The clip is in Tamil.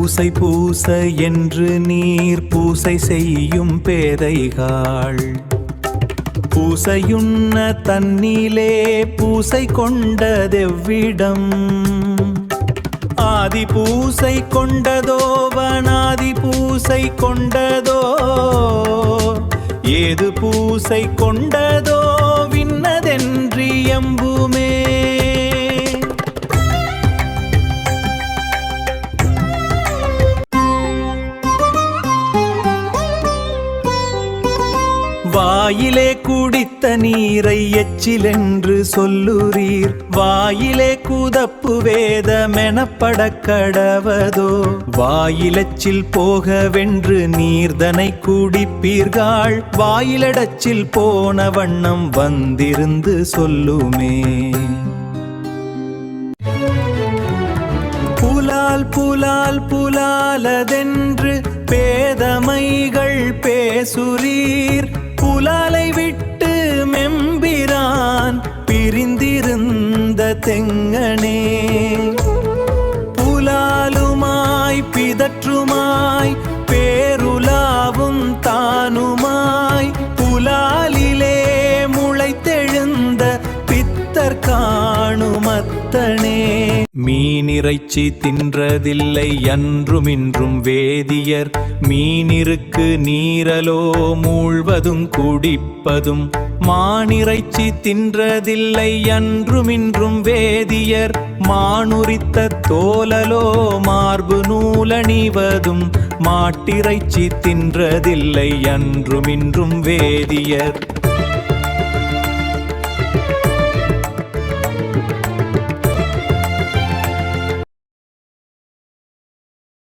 பூசை பூச என்று நீர் பூசை செய்யும் பேதைகாள் பூசையுண்ண தன்னிலே பூசை கொண்டதெவ்விடம் ஆதி பூசை கொண்டதோ வனாதி பூசை கொண்டதோ ஏது பூசை கொண்டதோ விண்ணதென்றியம்புமே வாயிலே குடித்த நீரை எச்சிலென்று சொல்லுறீர் வாயிலே குதப்பு வேதமெனப்படக் கடவதோ வாயிலச்சில் போகவென்று நீர்தனை குடிப்பீர்கள் வாயிலடச்சில் போன வண்ணம் வந்திருந்து சொல்லுமே புலால் புலால் புலாலதென்று பேதமைகள் பேசுறீர் புலாலை விட்டு மெம்பிரான் பிரிந்திருந்த தெங்கனே புலாலுமாய் பிதற்றுமாய் பேருலாவும் தானுமாய் புலாலிலே முளைத்தெழுந்த பித்தர் காணுமத்தனே மீனிறைச்சி தின்றதில்லை அன்றுமின்றும் வேதியர் மீனிருக்கு நீரலோ மூழ்வதும் குடிப்பதும் மானிறைச்சி தின்றதில்லை அன்றுமின்றும் வேதியர் மானுரித்த தோலலோ மார்பு நூலணிவதும் மாட்டிறைச்சி தின்றதில்லை அன்றுமின்றும் வேதியர்